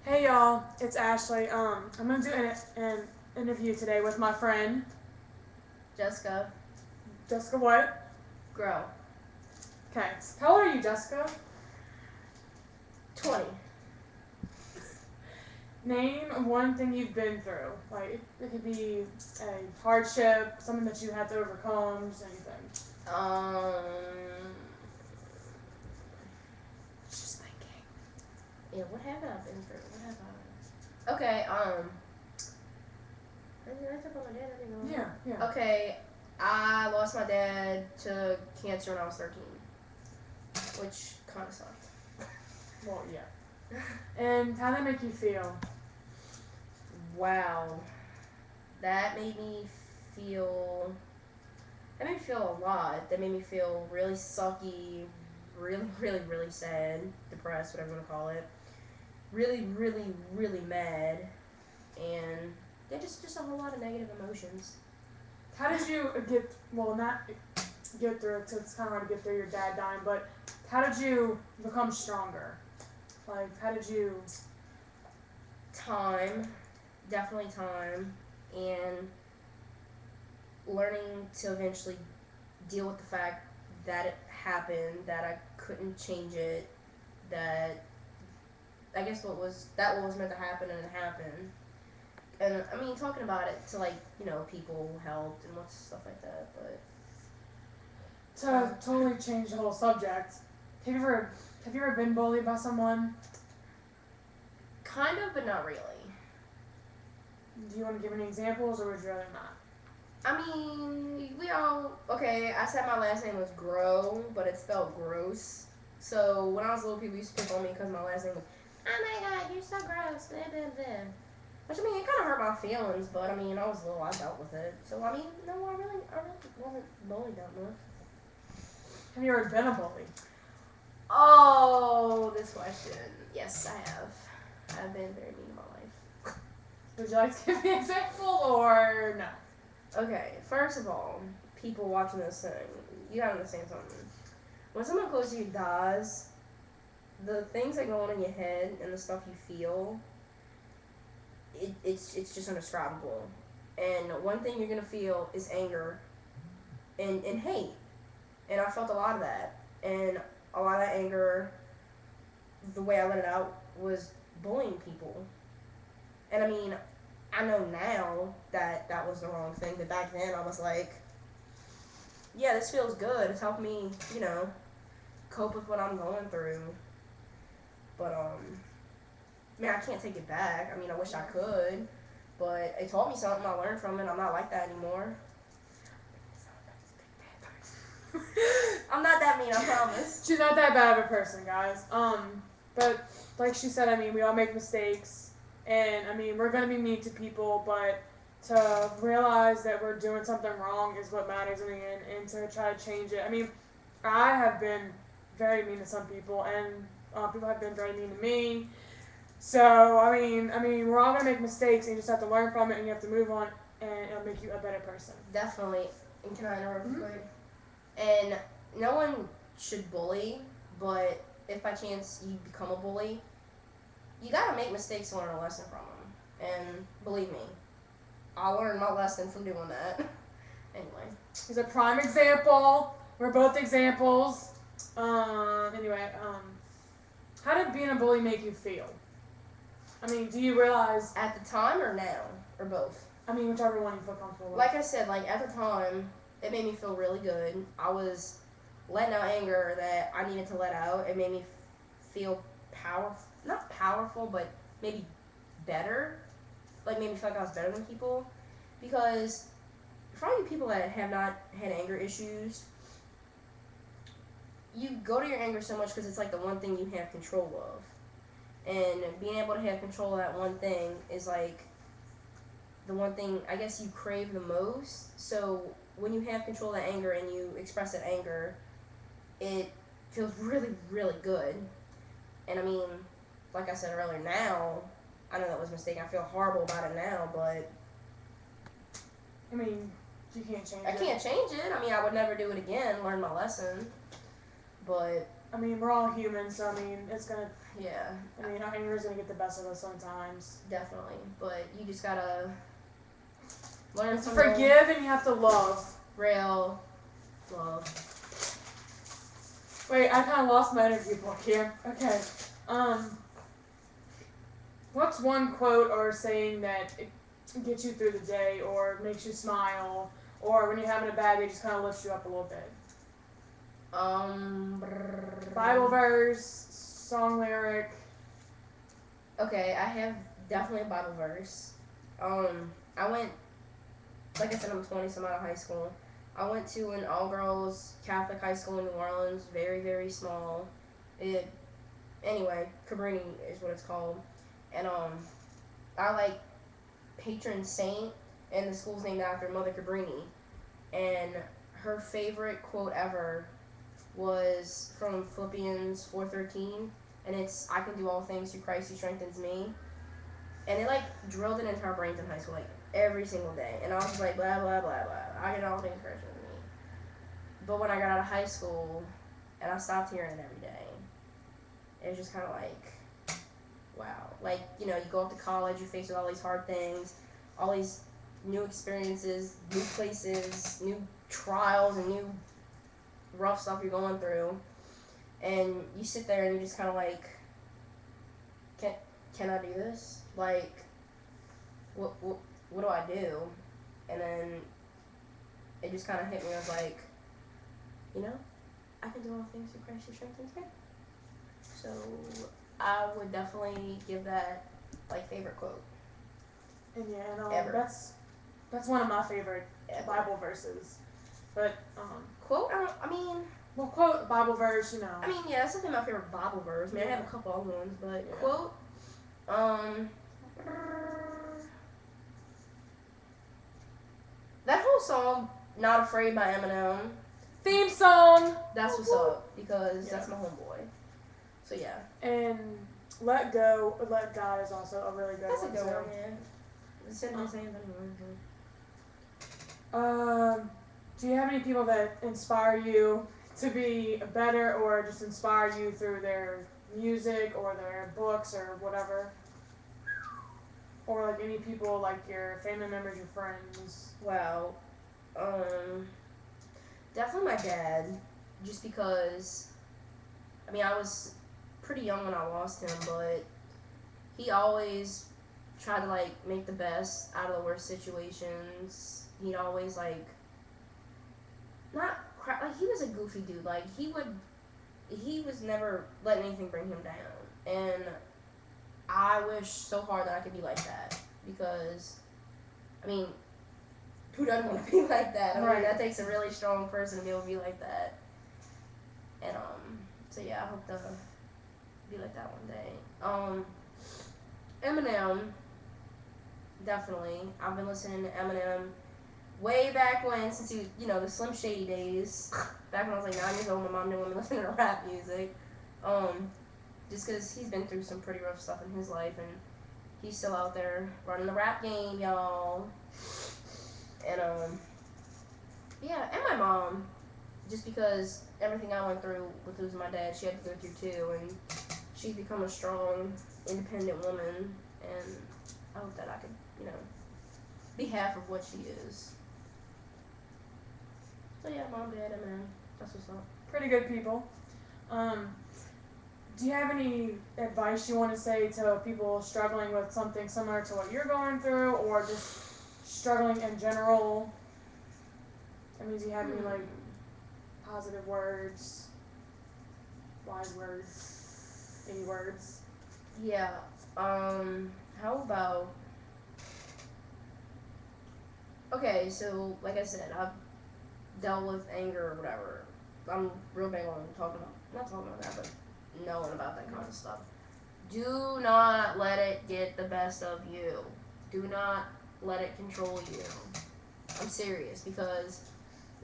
Hey y'all, it's Ashley. I'm gonna do an interview today with my friend Jessica Jessica. What? Gros. Okay. How old are you, Jessica? 20. Name one thing you've been through. Like it could be a hardship, something that you had to overcome, just anything. She's thinking. Yeah, what have I been through? What have I? Okay, did I talk about my dad? I didn't know. Yeah. Okay, I lost my dad to cancer when I was 13, which kind of sucked. Well, yeah. And how did that make you feel? Wow, that made me feel. That made me feel a lot. That made me feel really sucky, really sad, depressed, whatever you want to call it. Really mad, and yeah, just a whole lot of negative emotions. How did you not get through it, 'cause it's kind of hard to get through your dad dying, but how did you become stronger? Like, how did you... Time, definitely time, and learning to eventually deal with the fact that it happened, that I couldn't change it, that I guess what was meant to happen and it happened. And I mean, talking about it to people helped and what stuff like that, but To totally change the whole subject, have you ever been bullied by someone? kind of, but not really. Do you want to give any examples, or would you rather not? I mean, I said my last name was Gros, but it's spelled gross. So when I was little, people used to pick on me because my last name was, oh my god, you're so gross, blah, blah, blah. Which, I mean, it kind of hurt my feelings, but I mean, I was little, I dealt with it. So, I mean, no, I really wasn't bullied that much. Have you ever been a bully? Oh, this question. Yes, I have. I've been very mean in my life. Would you like to give me an example, or no? Okay, first of all, people watching this thing, you gotta understand something. When someone close to you dies, the things that go on in your head and the stuff you feel, it's just indescribable. And one thing you're gonna feel is anger and hate. And I felt a lot of that. And a lot of that anger, the way I let it out was bullying people. And I mean, I know now that that was the wrong thing, but back then I was like, yeah, this feels good. It's helped me, cope with what I'm going through. But, I mean, I can't take it back. I mean, I wish I could, but it taught me something. I learned from it. I'm not like that anymore. I'm not that mean, I promise. She's not that bad of a person, guys. But like she said, I mean, we all make mistakes, and I mean, we're gonna be mean to people, but to realize that we're doing something wrong is what matters in the end, and to try to change it. I mean, I have been very mean to some people, and people have been very mean to me. So I mean, we're all gonna make mistakes, and you just have to learn from it, and you have to move on, and it'll make you a better person. Definitely. And can I interrupt real quick? And no one should bully, but if by chance you become a bully, you gotta make mistakes to learn a lesson from them. And believe me, I learned my lesson from doing that. Anyway. He's a prime example. We're both examples. Anyway, how did being a bully make you feel? I mean, do you realize... At the time or now? Or both? I mean, whichever one you feel comfortable with. Like I said, at the time, it made me feel really good. I was letting out anger that I needed to let out. It made me feel not powerful, but maybe better. Made me feel like I was better than people. Because for all you people that have not had anger issues, you go to your anger so much because it's like the one thing you have control of. And being able to have control of that one thing is like the one thing I guess you crave the most. So when you have control of that anger and you express that anger, it feels really good. And I mean, like I said earlier, now I know that was a mistake. I feel horrible about it now, but I mean, you can't change it. I can't change it. I mean, I would never do it again. Learn my lesson, but I mean, we're all human, so I mean, it's gonna. Yeah. I mean, our anger's gonna get the best of us sometimes. Definitely, but you just gotta You learn have to to forgive and you have to love. real love. Wait, I kind of lost my energy book here. Okay. What's one quote or saying that it gets you through the day, or makes you smile, or when you're having a bad day, just kind of lifts you up a little bit? Bible verse, song lyric. Okay, I have definitely a Bible verse. I went, like I said, I'm 20, so I'm out of high school. I went to an all-girls Catholic high school in New Orleans, very, very small. Anyway, Cabrini is what it's called. And, our, like, patron saint, and the school's named after Mother Cabrini. And her favorite quote ever was from Philippians 4:13, and it's, I can do all things through Christ who strengthens me. And it, like, drilled it into our brains in high school, like, every single day. And I was just like, blah, blah, blah, blah. I can do all things Christ strengthens me. But when I got out of high school, and I stopped hearing it every day, it was just kind of like, wow. Like, you know, you go up to college, you're faced with all these hard things, all these new experiences, new places, new trials, and new rough stuff you're going through. And you sit there and you're just kind of like, can I do this? Like, what do I do? And then it just kind of hit me. I was like, you know, I can do all things through Christ who strengthens me. So I would definitely give that, like, favorite quote. And yeah, Ever. that's one of my favorite Ever. Bible verses. But Quote? I mean, well, quote Bible verse, you know. I mean, yeah, that's definitely my favorite Bible verse. I mean, I have a couple other ones, but Yeah. quote, that whole song, Not Afraid by Eminem, Theme song. that's what's up, because that's my homeboy. So yeah. And Let Go, Let God is also a really good That's a one good too. one, yeah. It's in the same thing. Do you have any people that inspire you to be better, or just inspire you through their music or their books or whatever? Or like any people, like your family members, your friends? Wow. Definitely my dad, just because, I mean, I was pretty young when I lost him, but he always tried to, like, make the best out of the worst situations. He'd always, like, not cry, like, he was a goofy dude. Like, he was never letting anything bring him down. And I wish so hard that I could be like that, because, I mean, who doesn't want to be like that? I mean, that takes a really strong person to be able to be like that. And, so yeah, I hope to be like that one day. Eminem, definitely. I've been listening to Eminem way back when, since he, you know, the Slim Shady days. Back when I was like 9 years old, my mom didn't want me listening to rap music. Just because he's been through some pretty rough stuff in his life, and he's still out there running the rap game, y'all. And, yeah, and my mom, just because everything I went through with losing my dad, she had to go through too, and she's become a strong, independent woman, and I hope that I could, you know, be half of what she is. So yeah, mom, dad, and man, that's what's up. Pretty good people. Do you have any advice you want to say to people struggling with something similar to what you're going through, or just struggling in general? I mean, do you have any, like, positive words, wise words, any words? Yeah, how about, okay, so, like I said, I've dealt with anger or whatever. I'm real big on not talking about that, but knowing about that kind of stuff. Do not let it get the best of you. Do not let it control you. I'm serious, because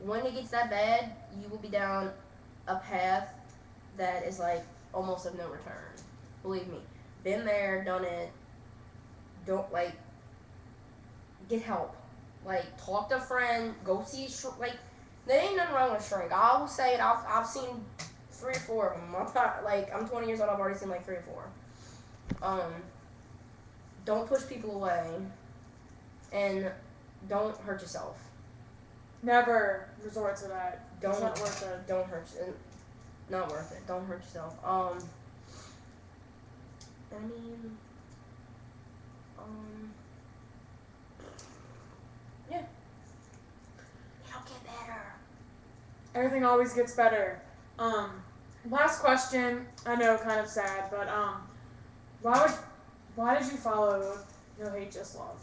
when it gets that bad, you will be down a path that is, like, almost of no return. Believe me. Been there, done it. Don't, like, get help. Like, talk to a friend, go see, like, there ain't nothing wrong with shrink. I will say it, I've seen 3 or 4 of them. I'm 20 years old. I've already seen like 3 or 4. Don't push people away, and don't hurt yourself. Never resort to that. It's not worth it. Don't hurt. Not worth it. Don't hurt yourself. Yeah. It'll get better. Everything always gets better. Last question. I know, kind of sad, but why did you follow No Hate Just Love?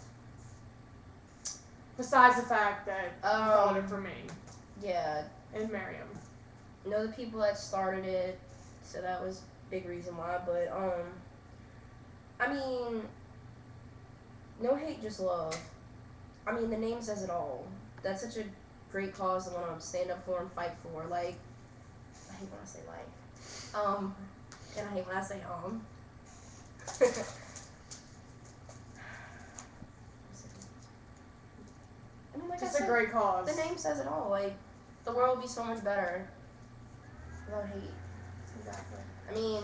Besides the fact that you followed it for me. Yeah. And Miriam. Know the people that started it, so that was a big reason why. But I mean, No Hate Just Love. I mean, the name says it all. That's such a great cause to want to stand up for and fight for. Like, I hate when I say like. And I hate when I say I mean, like just I said, a great cause. The name says it all. Like, the world would be so much better without hate. Exactly. I mean,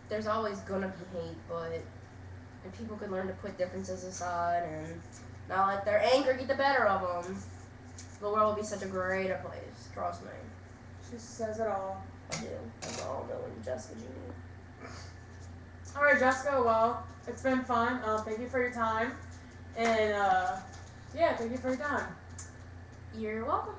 there's always gonna be hate, but if people could learn to put differences aside and not let their anger get the better of them, the world will be such a greater place. Trust me. She says it all. I do. That's all knowing Jessica Gros. All right, Jessica. Well, it's been fun. Thank you for your time, and yeah, thank you for your time. You're welcome.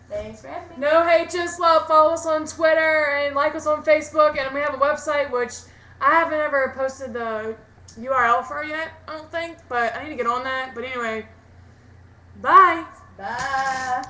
Thanks for having me. No Hate Just Love. Follow us on Twitter and like us on Facebook, and we have a website which I haven't ever posted the URL for yet. I don't think, but I need to get on that. But anyway, bye. Bye.